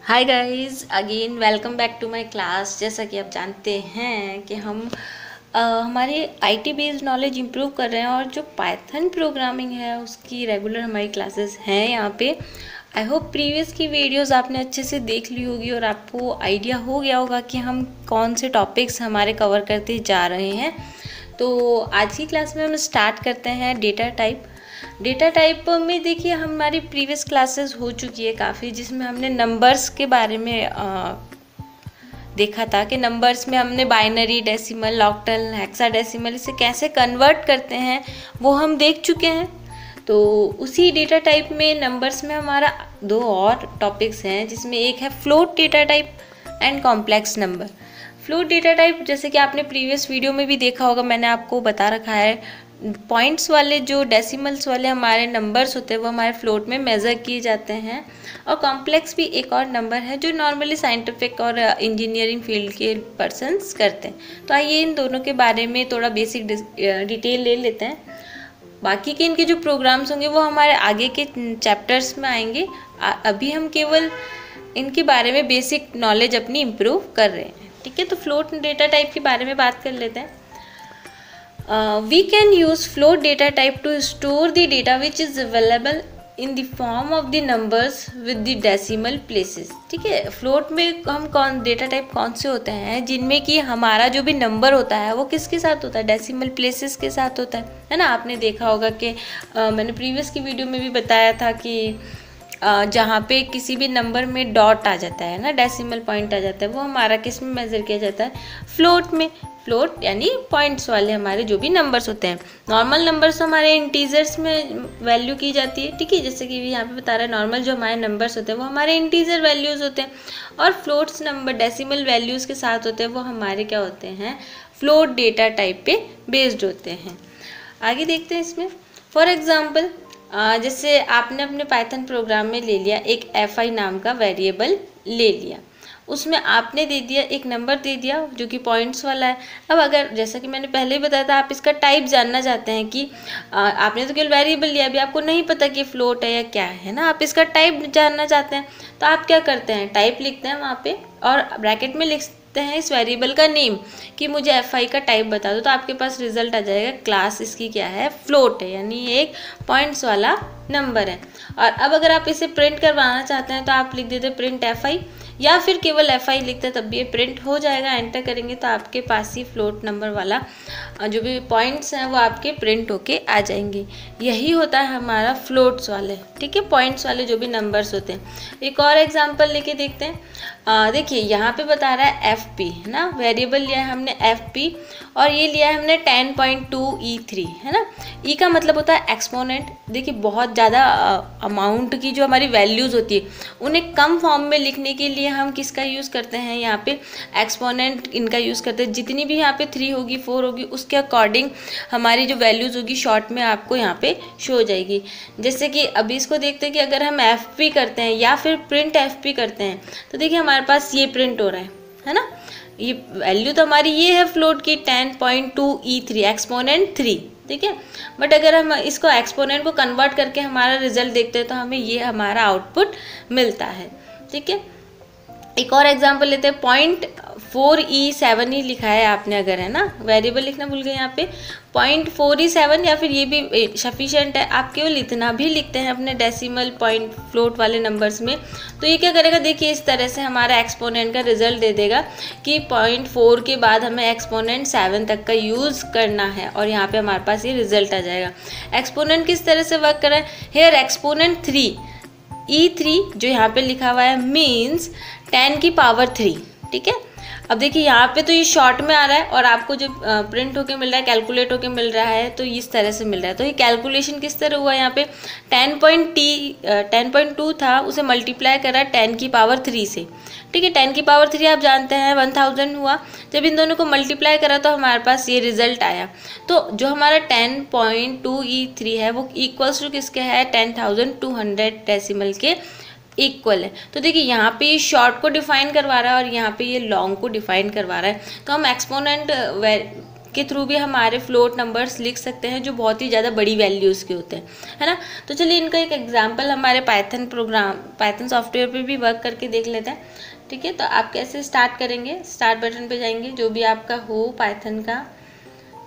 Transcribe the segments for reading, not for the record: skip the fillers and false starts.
Hi guys, again welcome back to my class. जैसा कि आप जानते हैं कि हम हमारे आईटी बेस्ड नॉलेज इम्प्रूव कर रहे हैं और जो पाइथन प्रोग्रामिंग है उसकी रेगुलर हमारी क्लासेस हैं यहाँ पे। आई होप प्रीवियस की वीडियोस आपने अच्छे से देख ली होगी और आपको आइडिया हो गया होगा कि हम कौन से टॉपिक्स हमारे कवर करते जा रहे हैं। तो आज की क्लास में हम स्टार्ट करते हैं डेटा टाइप। डेटा टाइप में देखिए हमारी प्रीवियस क्लासेस हो चुकी है काफ़ी, जिसमें हमने नंबर्स के बारे में देखा था कि नंबर्स में हमने बाइनरी, डेसिमल, ऑक्टल, हेक्साडेसिमल इसे कैसे कन्वर्ट करते हैं वो हम देख चुके हैं। तो उसी डेटा टाइप में नंबर्स में हमारा दो और टॉपिक्स हैं, जिसमें एक है float data type and complex number. Float data type जैसे कि आपने प्रीवियस वीडियो में भी देखा होगा, मैंने आपको बता रखा है पॉइंट्स वाले जो डेसिमल्स वाले हमारे नंबर्स होते हैं वो हमारे फ्लोट में मेज़र किए जाते हैं। और कॉम्प्लेक्स भी एक और नंबर है जो नॉर्मली साइंटिफिक और इंजीनियरिंग फील्ड के पर्सन्स करते हैं। तो आइए इन दोनों के बारे में थोड़ा बेसिक डिटेल ले लेते हैं। बाकी के इनके जो प्रोग्राम्स होंगे वो हमारे आगे के चैप्टर्स में आएंगे। अभी हम केवल इनके बारे में बेसिक नॉलेज अपनी इम्प्रूव कर रहे हैं। ठीक है, तो फ्लोट डेटा टाइप के बारे में बात कर लेते हैं। We can use float data type to store the data which is available in the form of the numbers with the decimal places। ठीक है, फ्लोट में हम डेटा टाइप कौन से होते हैं जिनमें कि हमारा जो भी नंबर होता है वो किसके साथ होता है, डेसिमल प्लेसेस के साथ होता है ना। आपने देखा होगा कि मैंने प्रीवियस की वीडियो में भी बताया था कि जहाँ पे किसी भी नंबर में डॉट आ जाता है ना, डेसिमल पॉइंट आ जाता है, वो हमारा किस में मेज़र किया जाता है, फ्लोट में। फ्लोट यानी पॉइंट्स वाले हमारे जो भी नंबर्स होते हैं। नॉर्मल नंबर्स हमारे इंटीजर्स में वैल्यू की जाती है। ठीक है, जैसे कि यहाँ पे बता रहा है नॉर्मल जो हमारे नंबर्स होते हैं वो हमारे इंटीजर वैल्यूज़ होते हैं, और फ्लोट्स नंबर डेसिमल वैल्यूज़ के साथ होते हैं वो हमारे क्या होते हैं, फ्लोट डेटा टाइप पे बेस्ड होते हैं। आगे देखते हैं इसमें। फॉर एग्जाम्पल जैसे आपने अपने पाइथन प्रोग्राम में ले लिया एक fi नाम का वेरिएबल ले लिया, उसमें आपने दे दिया एक नंबर दे दिया जो कि पॉइंट्स वाला है। अब अगर जैसा कि मैंने पहले ही बताया था, आप इसका टाइप जानना चाहते हैं कि आपने तो केवल वेरिएबल लिया, अभी आपको नहीं पता कि फ्लोट है या क्या है ना, आप इसका टाइप जानना चाहते हैं। तो आप क्या करते हैं, टाइप लिखते हैं वहाँ पे और ब्रैकेट में लिखते हैं इस वेरिएबल का नेम कि मुझे fi का टाइप बता दो। तो आपके पास रिजल्ट आ जाएगा, क्लास इसकी क्या है, फ्लोट है, यानी ये एक पॉइंट्स वाला नंबर है। और अब अगर आप इसे प्रिंट करवाना चाहते हैं तो आप लिख देते प्रिंट fi, या फिर केवल fi लिखते हैं तब भी ये प्रिंट हो जाएगा। एंटर करेंगे तो आपके पास ही फ्लोट नंबर वाला जो भी पॉइंट्स हैं वो आपके प्रिंट होके आ जाएंगे। यही होता है हमारा फ्लोट्स वाले, ठीक है, पॉइंट्स वाले जो भी नंबर्स होते हैं। एक और एग्जांपल लेके देखते हैं। देखिए यहाँ पे बता रहा है fp है ना, वेरिएबल लिया है हमने fp और ये लिया है हमने 10.2 E3 है ना। e का मतलब होता है एक्सपोनेंट। देखिए बहुत ज़्यादा अमाउंट की जो हमारी वैल्यूज़ होती है उन्हें कम फॉर्म में लिखने के लिए हम किसका यूज़ करते हैं, यहाँ पे एक्सपोनेंट इनका यूज़ करते हैं। जितनी भी यहाँ पे 3 होगी 4 होगी उसके अकॉर्डिंग हमारी जो वैल्यूज़ होगी शॉर्ट में आपको यहाँ पे शो हो जाएगी। जैसे कि अभी इसको देखते हैं कि अगर हम fp करते हैं या फिर प्रिंट fp करते हैं तो देखिए हमारे पास ये प्रिंट हो रहा है ना। ये वैल्यू तो हमारी ये है फ्लोट की 10.2 E3 एक्सपोनेंट 3, ठीक है। बट अगर हम इसको एक्सपोनेंट को कन्वर्ट करके हमारा रिजल्ट देखते हैं तो हमें ये हमारा आउटपुट मिलता है, ठीक है। एक और एग्जांपल लेते हैं। 0.4E7 ही लिखा है आपने, अगर है ना, वेरिएबल लिखना भूल गए यहाँ पे, 0.4E7 या फिर ये भी सफिशिएंट है। आप केवल इतना भी लिखते हैं अपने डेसिमल पॉइंट फ्लोट वाले नंबर्स में तो ये क्या करेगा, देखिए इस तरह से हमारा एक्सपोनेंट का रिजल्ट दे देगा कि 0.4 के बाद हमें एक्सपोनेंट 7 तक का यूज़ करना है और यहाँ पे हमारे पास ये रिजल्ट आ जाएगा। एक्सपोनेंट किस तरह से वर्क कर रहा है, हेयर एक्सपोनेंट 3 E3 जो यहाँ पे लिखा हुआ है मीन्स 10 की पावर 3, ठीक है। अब देखिए यहाँ पे तो ये शॉर्ट में आ रहा है और आपको जो प्रिंट होके मिल रहा है, कैलकुलेट होके मिल रहा है, तो इस तरह से मिल रहा है। तो ये कैलकुलेशन किस तरह हुआ, यहाँ पे 10.2 था, उसे मल्टीप्लाई करा 10 की पावर 3 से, ठीक है। 10 की पावर 3 आप जानते हैं 1000 हुआ। जब इन दोनों को मल्टीप्लाई करा तो हमारे पास ये रिजल्ट आया। तो जो हमारा 10.2 E3 है वो इक्वल्स टू किसके है, 10,200 डेसिमल के इक्वल है। तो देखिए यहाँ पे ये शॉर्ट को डिफाइन करवा रहा है और यहाँ पे ये लॉन्ग को डिफाइन करवा रहा है। तो हम एक्सपोनेंट के थ्रू भी हमारे फ्लोट नंबर्स लिख सकते हैं जो बहुत ही ज़्यादा बड़ी वैल्यूज़ के होते हैं, है ना। तो चलिए इनका एक एग्जांपल हमारे पाइथन सॉफ्टवेयर पे भी वर्क करके देख लेते हैं, ठीक है। तो आप कैसे स्टार्ट करेंगे, स्टार्ट बटन पे जाएंगे जो भी आपका हो पाइथन का,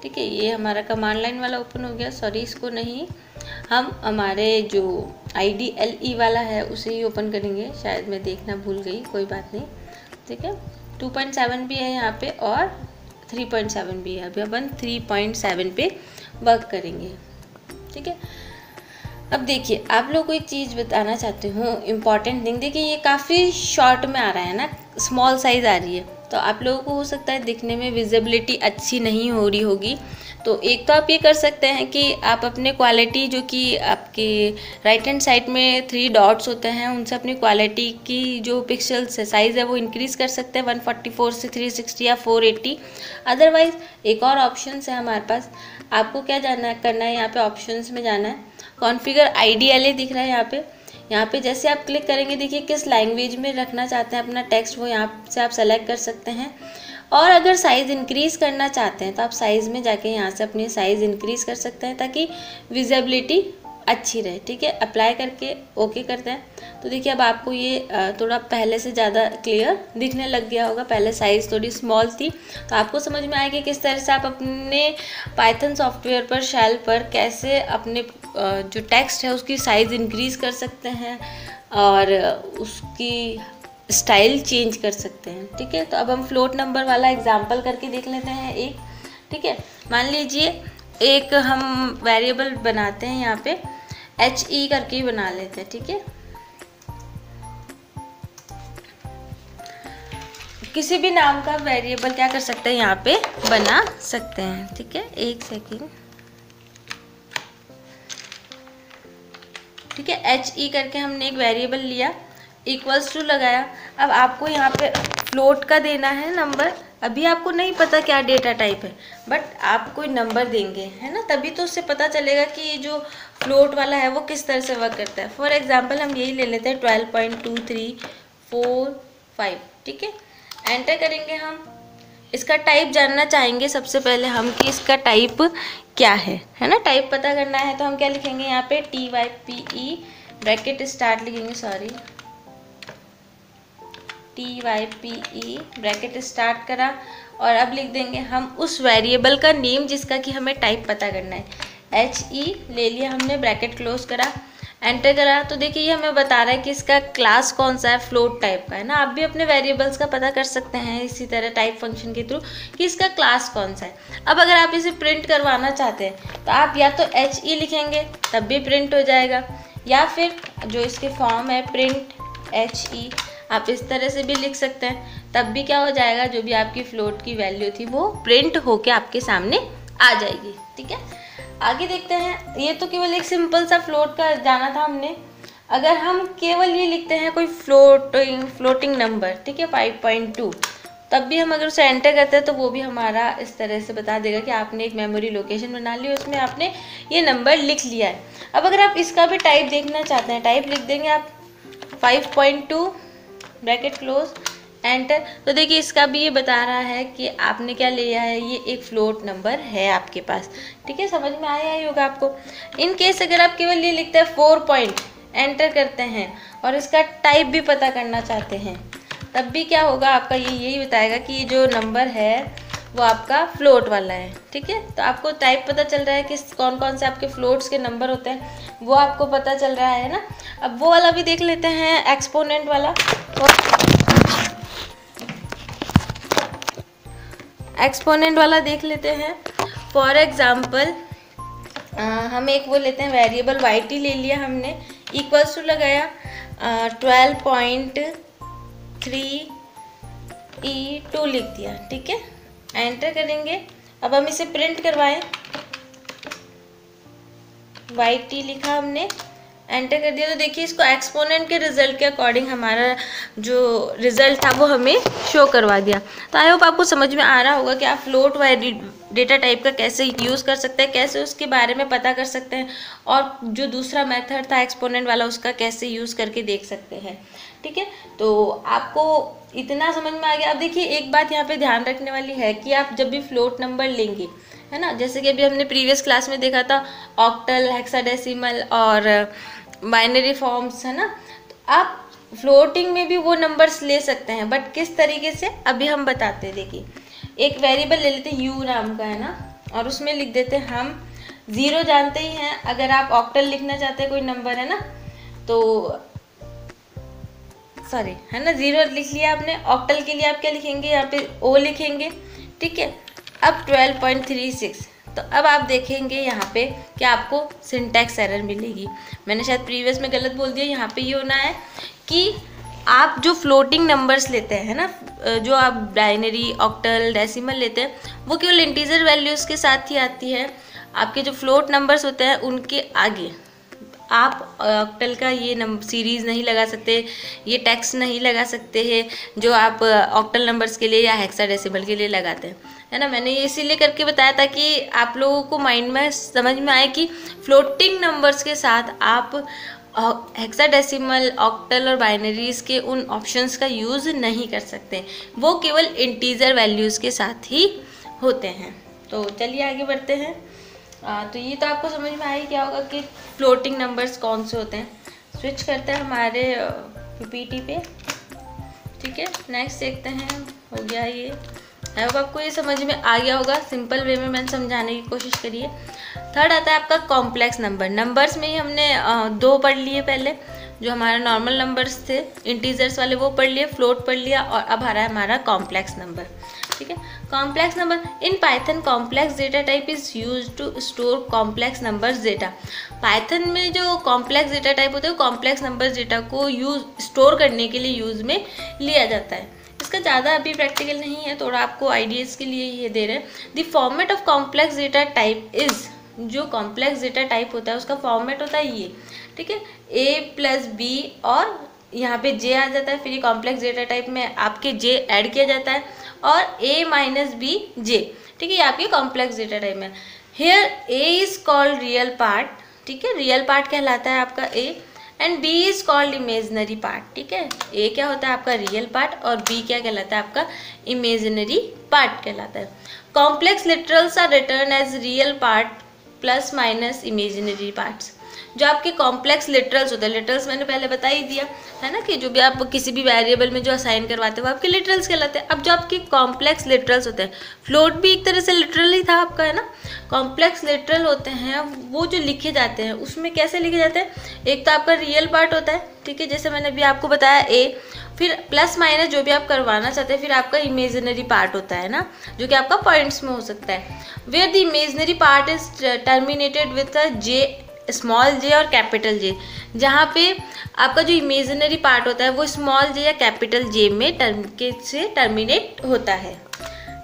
ठीक है। ये हमारा कमांड लाइन वाला ओपन हो गया, सॉरी इसको नहीं, हम हमारे जो IDLE वाला है उसे ही ओपन करेंगे, शायद मैं देखना भूल गई, कोई बात नहीं, ठीक है। 2.7 भी है यहाँ पे और 3.7 भी है, अभी अपन 3.7 पे वर्क करेंगे, ठीक है। अब देखिए आप लोग को एक चीज़ बताना चाहती हूँ, इम्पॉर्टेंट थिंग, देखिए ये काफ़ी शॉर्ट में आ रहा है ना, स्मॉल साइज़ आ रही है, तो आप लोगों को हो सकता है दिखने में विजिबिलिटी अच्छी नहीं हो रही होगी। तो एक तो आप ये कर सकते हैं कि आप अपने क्वालिटी जो कि आपके राइट हैंड साइड में 3 डॉट्स होते हैं उनसे अपनी क्वालिटी की जो पिक्सल्स है साइज़ है वो इंक्रीज़ कर सकते हैं 144 से 360 या 480। अदरवाइज़ एक और ऑप्शन है हमारे पास, आपको क्या करना है, यहाँ पे ऑप्शंस में जाना है, कॉन्फ़िगर IDLE दिख रहा है यहाँ पे जैसे आप क्लिक करेंगे, देखिए किस लैंग्वेज में रखना चाहते हैं अपना टेक्स्ट, वो यहाँ से आप सेलेक्ट कर सकते हैं। और अगर साइज़ इंक्रीज़ करना चाहते हैं तो आप साइज़ में जाके यहाँ से अपनी साइज़ इंक्रीज़ कर सकते हैं ताकि विजिबिलिटी अच्छी रहे, ठीक है। अप्लाई करके ओके करते हैं तो देखिए अब आपको ये थोड़ा पहले से ज़्यादा क्लियर दिखने लग गया होगा, पहले साइज़ थोड़ी स्मॉल थी, तो आपको समझ में आएगी किस तरह से आप अपने पाइथन सॉफ्टवेयर पर शेल पर कैसे अपने जो टेक्स्ट है उसकी साइज़ इंक्रीज़ कर सकते हैं और उसकी स्टाइल चेंज कर सकते हैं, ठीक है। तो अब हम फ्लोट नंबर वाला एग्जांपल करके देख लेते हैं एक, ठीक है। मान लीजिए एक हम वेरिएबल बनाते हैं यहाँ पे HE करके ही बना लेते हैं, ठीक है। किसी भी नाम का वेरिएबल क्या कर सकते हैं यहाँ पे बना सकते हैं, ठीक है। एक सेकेंड, ठीक है। HE करके हमने एक वेरिएबल लिया, इक्वल्स टू लगाया। अब आपको यहाँ पे फ्लोट का देना है नंबर, अभी आपको नहीं पता क्या डेटा टाइप है, बट आप कोई नंबर देंगे, है ना, तभी तो उससे पता चलेगा कि ये जो फ्लोट वाला है वो किस तरह से वर्क करता है। फॉर एग्जांपल हम यही ले लेते हैं 12.2345, ठीक है। एंटर करेंगे हम, इसका टाइप जानना चाहेंगे सबसे पहले हम कि इसका टाइप क्या है ना, टाइप पता करना है तो हम क्या लिखेंगे यहाँ पे TYPE ब्रैकेट स्टार्ट लिखेंगे, सॉरी TYPE ब्रैकेट स्टार्ट करा और अब लिख देंगे हम उस वेरिएबल का नेम जिसका कि हमें टाइप पता करना है, HE ले लिया हमने, ब्रैकेट क्लोज करा, एंटर करा। तो देखिए ये हमें बता रहा है कि इसका क्लास कौन सा है, फ्लोट टाइप का है ना। आप भी अपने वेरिएबल्स का पता कर सकते हैं इसी तरह टाइप फंक्शन के थ्रू कि इसका क्लास कौन सा है। अब अगर आप इसे प्रिंट करवाना चाहते हैं तो आप या तो HE लिखेंगे तब भी प्रिंट हो जाएगा, या फिर जो इसके फॉर्म है प्रिंट HE आप इस तरह से भी लिख सकते हैं, तब भी क्या हो जाएगा, जो भी आपकी फ्लोट की वैल्यू थी वो प्रिंट होके आपके सामने आ जाएगी, ठीक है। आगे देखते हैं, ये तो केवल एक सिंपल सा फ्लोट का जाना था हमने। अगर हम केवल ये लिखते हैं कोई फ्लोटिंग नंबर, ठीक है 5.2, तब भी हम अगर उसे एंटर करते हैं तो वो भी हमारा इस तरह से बता देगा कि आपने एक मेमोरी लोकेशन बना ली, उसमें आपने ये नंबर लिख लिया है। अब अगर आप इसका भी टाइप देखना चाहते हैं, टाइप लिख देंगे आप 5.2 ब्रैकेट क्लोज, एंटर। तो देखिए इसका भी ये बता रहा है कि आपने क्या लिया है, ये एक फ्लोट नंबर है आपके पास, ठीक है। समझ में आया ही होगा आपको। इन केस अगर आप केवल ये लिखते हैं 4 पॉइंट, एंटर करते हैं और इसका टाइप भी पता करना चाहते हैं, तब भी क्या होगा आपका, ये यही बताएगा कि ये जो नंबर है वो आपका फ्लोट वाला है, ठीक है। तो आपको टाइप पता चल रहा है कि कौन कौन से आपके फ्लोट्स के नंबर होते हैं, वो आपको पता चल रहा है ना। अब वो वाला भी देख लेते हैं, एक्सपोनेंट वाला। एक्सपोनेंट वाला देख लेते हैं। फॉर एग्जांपल हम एक वो लेते हैं वेरिएबल YT ले लिया हमने, इक्वल्स टू लगाया 12.3E2 लिख दिया, ठीक है। एंटर करेंगे, अब हम इसे प्रिंट करवाएं, YT लिखा हमने एंटर कर दिया तो देखिए इसको एक्सपोनेंट के रिजल्ट के अकॉर्डिंग हमारा जो रिजल्ट था वो हमें शो करवा दिया। तो आई होप आपको समझ में आ रहा होगा कि आप फ्लोट डेटा टाइप का कैसे यूज़ कर सकते हैं, कैसे उसके बारे में पता कर सकते हैं, और जो दूसरा मेथड था एक्सपोनेंट वाला उसका कैसे यूज़ करके देख सकते हैं। ठीक है, तो आपको इतना समझ में आ गया। अब देखिए एक बात यहाँ पे ध्यान रखने वाली है कि आप जब भी फ्लोट नंबर लेंगे, है ना, जैसे कि अभी हमने प्रीवियस क्लास में देखा था ऑक्टल, हेक्साडेसिमल और बाइनरी फॉर्म्स, है ना, तो आप फ्लोटिंग में भी वो नंबर्स ले सकते हैं, बट किस तरीके से अभी हम बताते हैं। देखिए एक वेरिएबल ले लेते हैं यू नाम का, है ना, और उसमें लिख देते हैं हम 0 जानते ही हैं। अगर आप ऑक्टल लिखना चाहते हैं कोई नंबर, है ना, तो सॉरी, है ना, 0 लिख लिया आपने। ऑक्टल के लिए आप क्या लिखेंगे, यहाँ पे ओ लिखेंगे। ठीक है, अब 12.36, तो अब आप देखेंगे यहाँ पे कि आपको सिंटैक्स एरर मिलेगी। मैंने शायद प्रीवियस में गलत बोल दिया। यहाँ पे ये होना है कि आप जो फ्लोटिंग नंबर्स लेते हैं ना, जो आप बाइनरी, ऑक्टल, डेसिमल लेते हैं, वो केवल इंटीजर वैल्यूज़ के साथ ही आती है। आपके जो फ्लोट नंबर्स होते हैं उनके आगे आप ऑक्टल का ये नंबर सीरीज़ नहीं लगा सकते, ये टेक्स्ट नहीं लगा सकते हैं जो आप ऑक्टल नंबर्स के लिए या हेक्साडेसिमल के लिए लगाते हैं, है ना। मैंने ये इसीलिए करके बताया था कि आप लोगों को माइंड में समझ में आए कि फ्लोटिंग नंबर्स के साथ आप हेक्साडेसिमल, ऑक्टल और बाइनरीज के उन ऑप्शंस का यूज़ नहीं कर सकते, वो केवल इंटीजर वैल्यूज़ के साथ ही होते हैं। तो चलिए आगे बढ़ते हैं। तो ये तो आपको समझ में आ ही क्या होगा कि फ्लोटिंग नंबर्स कौन से होते हैं। स्विच करते हैं हमारे पीपीटी पे। ठीक है, नेक्स्ट देखते हैं। हो गया ये, आई होप आपको ये समझ में आ गया होगा। सिंपल वे में मैंने समझाने की कोशिश करी है। थर्ड आता है आपका कॉम्प्लेक्स नंबर। नंबर्स में ही हमने 2 पढ़ लिए पहले, जो हमारा नॉर्मल नंबर्स थे इंटीजर्स वाले वो पढ़ लिए, फ्लोट पढ़ लिया, और अब आ रहा है हमारा कॉम्प्लेक्स नंबर। ठीक है, complex number in Python complex data type is use to store complex numbers data. Python में जो कॉम्प्लेक्स डेटा टाइप होते हैं कॉम्प्लेक्स नंबर्स डेटा को यूज स्टोर करने के लिए यूज में लिया जाता है। इसका ज़्यादा अभी प्रैक्टिकल नहीं है, थोड़ा आपको आइडियाज़ के लिए ये दे रहे हैं। The format of complex data type is, जो कॉम्प्लेक्स डेटा टाइप होता है उसका फॉर्मेट होता है ये। ठीक है, A+B और यहाँ पे J आ जाता है, फिर ये कॉम्प्लेक्स डेटा टाइप में आपके J ऐड किया जाता है, और A-B J। ठीक है, ये आपके कॉम्प्लेक्स डेटा टाइप में। Here A is called real part. ठीक है, रियल पार्ट कहलाता है आपका A, and B is called imaginary part. ठीक है, A क्या होता है आपका रियल पार्ट, और B क्या कहलाता है आपका इमेजिनरी पार्ट कहलाता है। Complex literals are return as real part plus minus imaginary parts. जो आपके कॉम्प्लेक्स लिटरल्स होते हैं, लिटरल्स मैंने पहले बता ही दिया है ना, कि जो भी आप किसी भी वेरिएबल में जो असाइन करवाते हैं वो आपके लिटरल्स कहलाते हैं। अब जो आपके कॉम्प्लेक्स लिटरल्स होते हैं, फ्लोट भी एक तरह से लिटरल ही था आपका, है ना। कॉम्प्लेक्स लिटरल होते हैं वो जो लिखे जाते हैं उसमें कैसे लिखे जाते हैं, एक तो आपका रियल पार्ट होता है, ठीक है, जैसे मैंने अभी आपको बताया A, फिर प्लस माइनस जो भी आप करवाना चाहते हैं, फिर आपका इमेजिनरी पार्ट होता है ना, जो कि आपका पॉइंट्स में हो सकता है। Where the imaginary part is terminated with a J, small J और कैपिटल J, जहाँ पे आपका जो इमेजिनरी पार्ट होता है वो स्मॉल J या कैपिटल J में से टर्मिनेट होता है।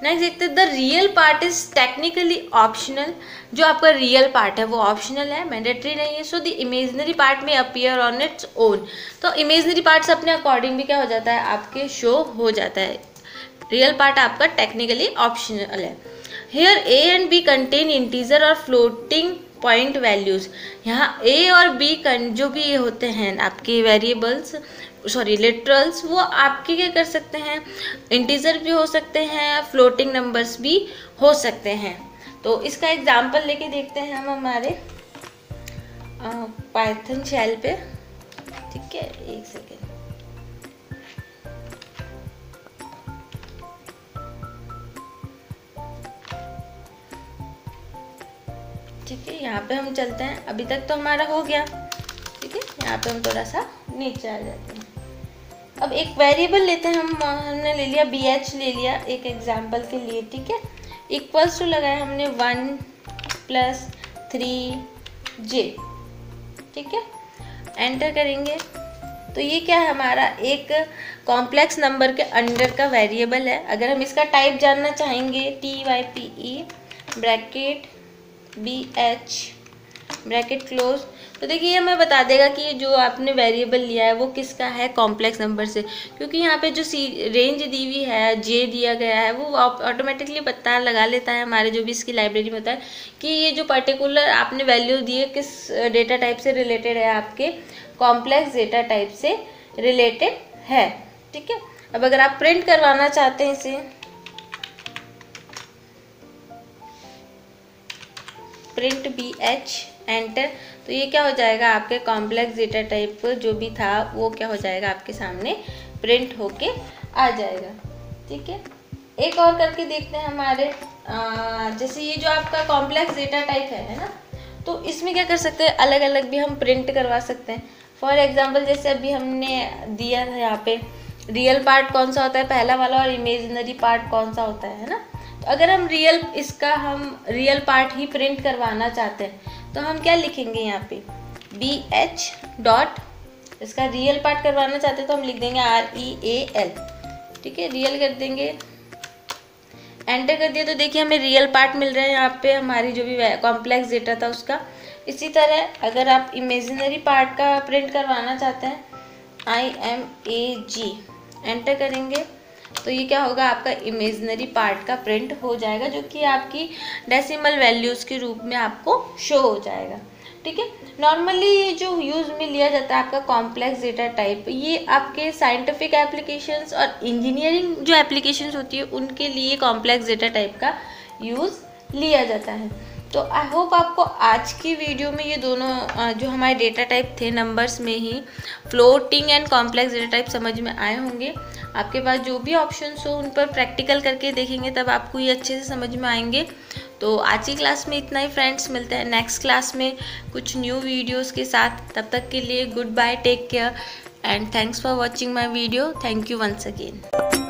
नेक्स्ट देखते हैं, the real part is technically optional. जो आपका रियल पार्ट है वो ऑप्शनल है, मैंडेटरी नहीं है। सो द इमेजिनरी पार्ट में अपीयर ऑन इट्स ओन। तो इमेजिनरी पार्ट्स अपने अकॉर्डिंग भी क्या हो जाता है, आपके शो हो जाता है। रियल पार्ट आपका टेक्निकली ऑप्शनल है। Here A and B contain integer और फ्लोटिंग पॉइंट वैल्यूज़। यहाँ A और B जो भी होते हैं आपके वेरिएबल्स, सॉरी लिटरल्स, वो आपके क्या कर सकते हैं, इंटीजर भी हो सकते हैं, फ्लोटिंग नंबर्स भी हो सकते हैं। तो इसका एग्जांपल लेके देखते हैं हम हमारे पाइथन शेल पे। ठीक है, एक सेकेंड। ठीक है, यहाँ पे हम चलते हैं। अभी तक तो हमारा हो गया। ठीक है, यहाँ पे हम थोड़ा सा नीचे आ जाते हैं। अब एक वेरिएबल लेते हैं हम, हमने ले लिया BH ले लिया एक एग्जांपल के लिए। ठीक है, इक्वल्स टू लगाया हमने 1 + 3J। ठीक है, एंटर करेंगे तो ये क्या है, हमारा एक कॉम्प्लेक्स नंबर के अंडर का वेरिएबल है। अगर हम इसका टाइप जानना चाहेंगे, TYPE bracket BH bracket close. तो देखिए हमें बता देगा कि ये जो आपने वेरिएबल लिया है वो किसका है, कॉम्प्लेक्स नंबर से, क्योंकि यहाँ पे जो रेंज दी हुई है, जे दिया गया है, वो ऑटोमेटिकली पता लगा लेता है हमारे जो भी इसकी लाइब्रेरी में होता है कि ये जो पर्टिकुलर आपने वैल्यू दी है किस डेटा टाइप से रिलेटेड है, आपके कॉम्प्लेक्स डेटा टाइप से रिलेटेड है। ठीक है, अब अगर आप प्रिंट करवाना चाहते हैं इसे, प्रिंट BH एंटर, तो ये क्या हो जाएगा, आपके कॉम्प्लेक्स डेटा टाइप जो भी था वो क्या हो जाएगा, आपके सामने प्रिंट होके आ जाएगा। ठीक है, एक और करके देखते हैं हमारे जैसे ये जो आपका कॉम्प्लेक्स डेटा टाइप है ना, तो इसमें क्या कर सकते हैं, अलग अलग भी हम प्रिंट करवा सकते हैं। फॉर एग्जांपल जैसे अभी हमने दिया था यहाँ पे रियल पार्ट कौन सा होता है पहला वाला, और इमेजिनरी पार्ट कौन सा होता है ना। तो अगर हम रियल पार्ट ही प्रिंट करवाना चाहते हैं तो हम क्या लिखेंगे यहाँ पे, BH डॉट, इसका रियल पार्ट करवाना चाहते हैं तो हम लिख देंगे REAL। ठीक है, रियल कर देंगे, एंटर कर दिया, तो देखिए हमें रियल पार्ट मिल रहा है यहाँ पे हमारी जो भी कॉम्प्लेक्स डेटा था उसका। इसी तरह अगर आप इमेजिनरी पार्ट का प्रिंट करवाना चाहते हैं, IMAG एंटर करेंगे, तो ये क्या होगा, आपका इमेजिनरी पार्ट का प्रिंट हो जाएगा, जो कि आपकी डेसिमल वैल्यूज़ के रूप में आपको शो हो जाएगा। ठीक है, नॉर्मली ये जो यूज़ में लिया जाता है आपका कॉम्प्लेक्स डेटा टाइप, ये आपके साइंटिफिक एप्लीकेशंस और इंजीनियरिंग जो एप्लीकेशंस होती है उनके लिए कॉम्प्लेक्स डेटा टाइप का यूज़ लिया जाता है। तो आई होप आपको आज की वीडियो में ये दोनों जो हमारे डेटा टाइप थे नंबर्स में ही, floating and complex data type समझ में आए होंगे। आपके पास जो भी ऑप्शंस हो उन पर प्रैक्टिकल करके देखेंगे तब आपको ये अच्छे से समझ में आएंगे। तो आज की क्लास में इतना ही फ्रेंड्स, मिलते हैं नेक्स्ट क्लास में कुछ न्यू वीडियोज़ के साथ। तब तक के लिए good bye, take care and thanks for watching my video. Thank you once again.